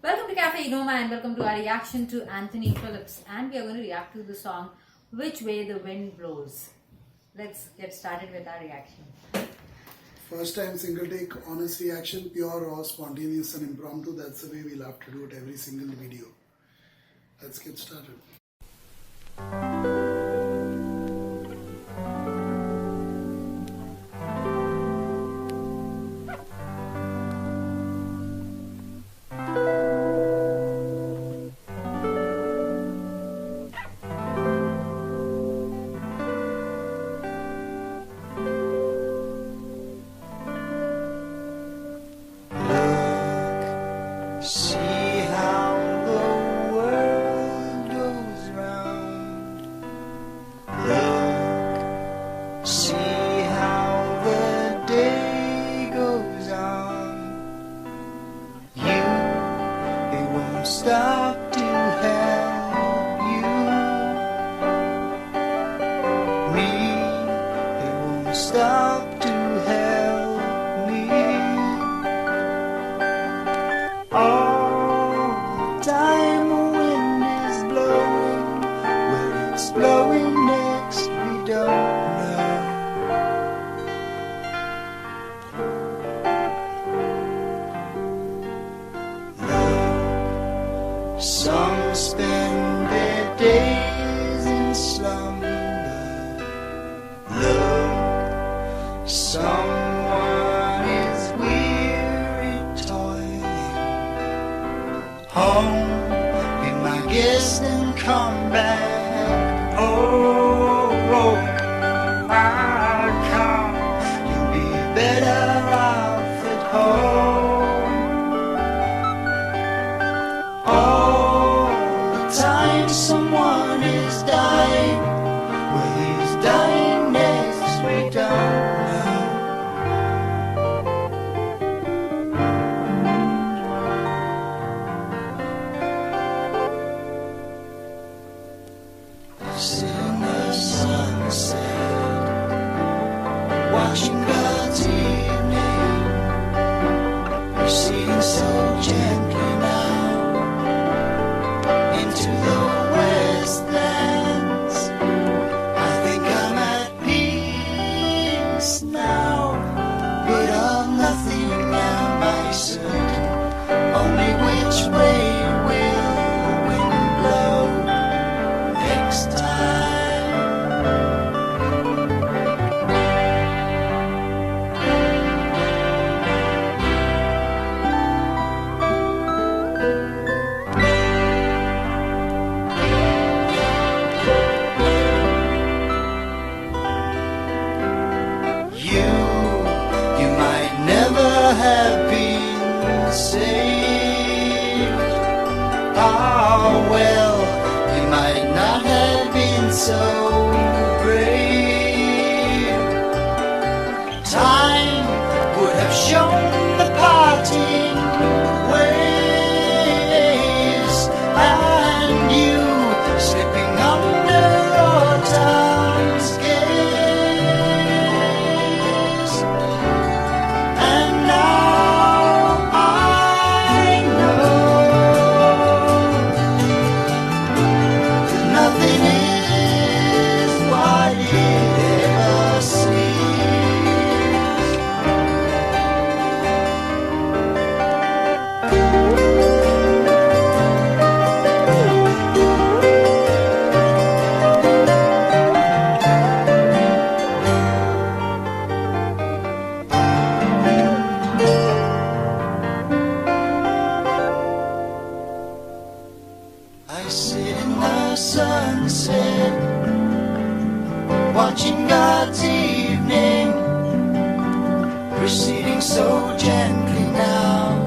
Welcome to Cafe Inoma and welcome to our reaction to Anthony Phillips. And we are going to react to the song Which Way the Wind Blows. Let's get started with our reaction. First time single take, honest reaction, pure, raw, spontaneous and impromptu. That's the way we'll have to do it every single video. Let's get started. See how the world goes round. Look, see how the day goes on. It won't stop to help you. It won't stop to help me. All the time the wind is blowing, where it's blowing next we don't know. Love, some spend their days in slumber. Look, someone is weary toiling. Home, be my guest and come back. Oh, I'll come. You'll be better off at home. All the time someone is dying, where he's dying next we don't know. Sit in the sunset, watching God's evening, receding so gently now into the westlands. I think I'm at peace now, but of nothing am I certain. Only which way will the wind blow next time. You might never have been saved. Oh well, you might not have been so brave. Time would have shown the parting ways, and you slipping under autumn's gaze. And now I know that nothing is what it ever seems. I sit in the sunset, watching God's evening, receding so gently now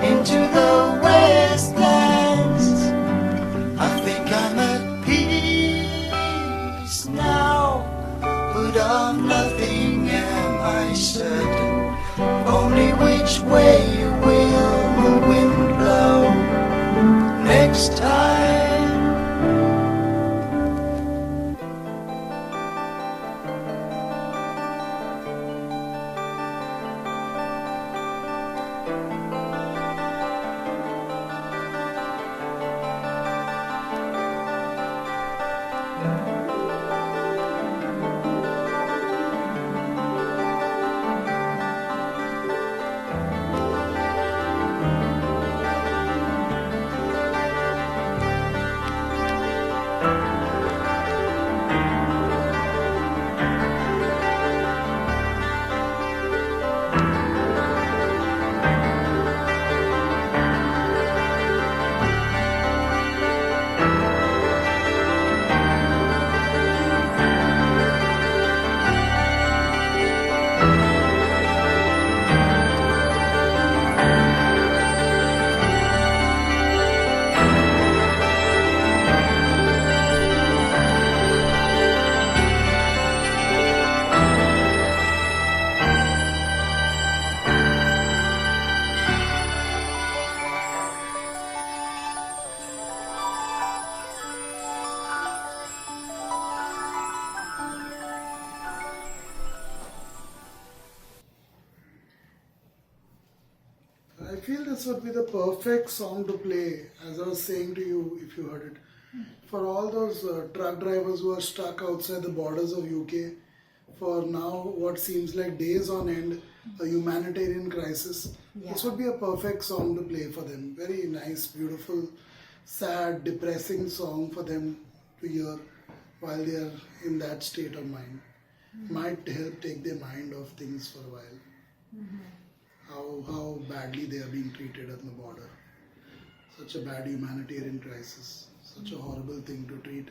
into the westlands. I think I'm at peace now, but of nothing am I certain. Only which way will the wind blow next time. this would be the perfect song to play, as I was saying to you, if you heard it, for all those truck drivers who are stuck outside the borders of UK for now what seems like days on end, a humanitarian crisis. This would be a perfect song to play for them. Very nice, beautiful, sad, depressing song for them to hear while they are in that state of mind. Might help take their mind off things for a while. How badly they are being treated at the border. Such a bad humanitarian crisis. Such a horrible thing to treat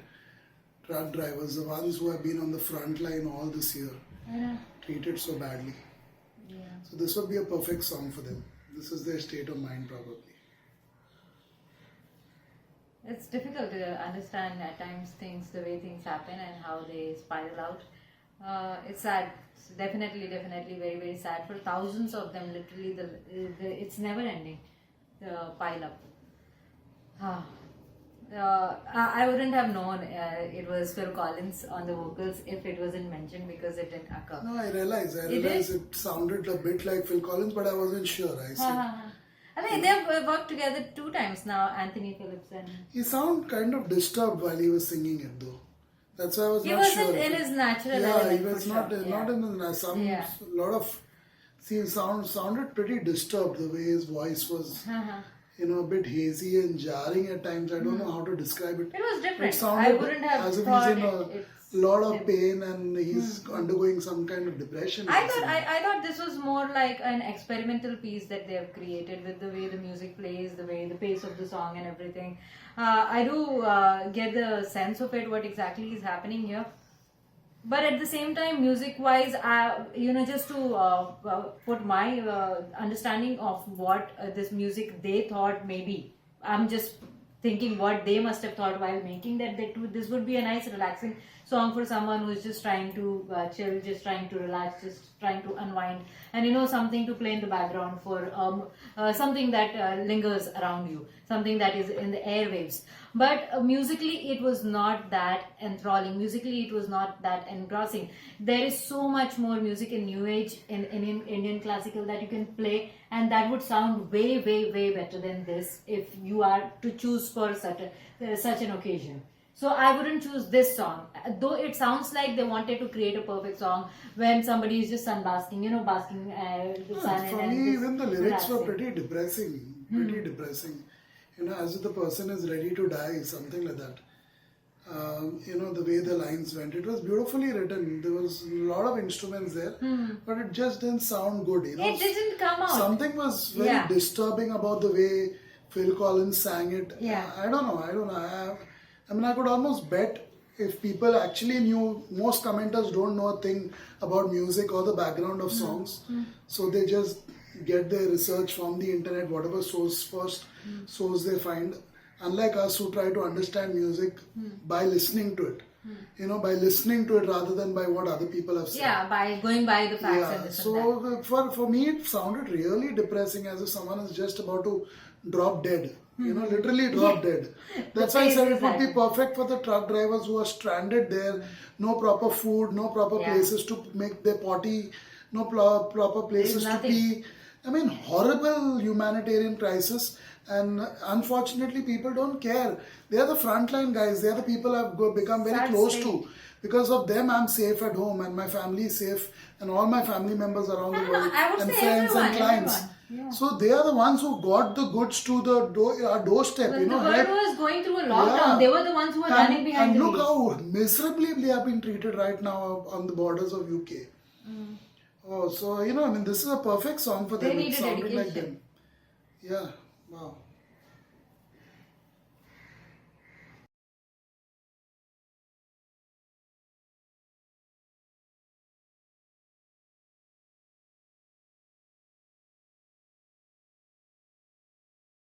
truck drivers, the ones who have been on the front line all this year, treated so badly. Yeah. So this would be a perfect song for them. This is their state of mind probably. It's difficult to understand at times things, the way things happen and how they spiral out. It's sad. It's definitely very, very sad for thousands of them. Literally, it's never ending. The pile up. I wouldn't have known it was Phil Collins on the vocals if it wasn't mentioned because it didn't occur. No, I realized it sounded a bit like Phil Collins, but I wasn't sure. I said, I mean, they've worked together 2 times now, Anthony Phillips and... he sounded kind of disturbed while he was singing it though. That's why I was He not sure. wasn't in his natural Yeah, element. he was for not sure. not in the lot of sounded pretty disturbed the way his voice was. A bit hazy and jarring at times. I don't know how to describe it. It was different. It sounded I wouldn't have as if thought he's in it's a lot of pain and he's undergoing some kind of depression. I thought this was more like an experimental piece that they have created with the way the music plays, the way the pace of the song and everything. I do get the sense of it, what exactly is happening here. But at the same time, music-wise, just to put my understanding of what this music they thought maybe, I'm just thinking what they must have thought while making that. This would be a nice, relaxing song for someone who's just trying to chill, just trying to relax, just trying to unwind, and something to play in the background for something that lingers around you, something that is in the airwaves. But musically, it was not that enthralling. Musically, it was not that engrossing. There is so much more music in New Age, in Indian classical that you can play, and that would sound way, way, way better than this if you are to choose for such an occasion. So I wouldn't choose this song, though it sounds like they wanted to create a perfect song when somebody is just sunbasking, basking the sun. For and me, just even the lyrics were relaxing. pretty depressing. Pretty depressing. As if the person is ready to die, something like that. The way the lines went, it was beautifully written. There was a lot of instruments there, but it just didn't sound good. It didn't come out. Something was very disturbing about the way Phil Collins sang it. Yeah. I don't know. I could almost bet if people actually knew, most commenters don't know a thing about music or the background of songs. So they just get their research from the internet, whatever source they find. Unlike us who try to understand music by listening to it. By listening to it rather than by what other people have said. Yeah, by going by the facts and this and that. So for me it sounded really depressing, as if someone is just about to drop dead. Literally drop dead. That's why I said it would be perfect for the truck drivers who are stranded there. No proper food, no proper places to make their potty, no proper places to pee. Horrible humanitarian crisis. And unfortunately, people don't care. They are the frontline guys. They are the people I've become very close to. Because of them, I'm safe at home and my family is safe, and all my family members around the world, I would and say friends everyone, and clients. everyone. Yeah. So they are the ones who got the goods to our doorstep. When the world was going through a lockdown, they were the ones who were running behind the look wheels. how miserably they have been treated right now on the borders of UK. Oh, so this is a perfect song for them. They It needed sounded like dedication. them. Yeah, wow.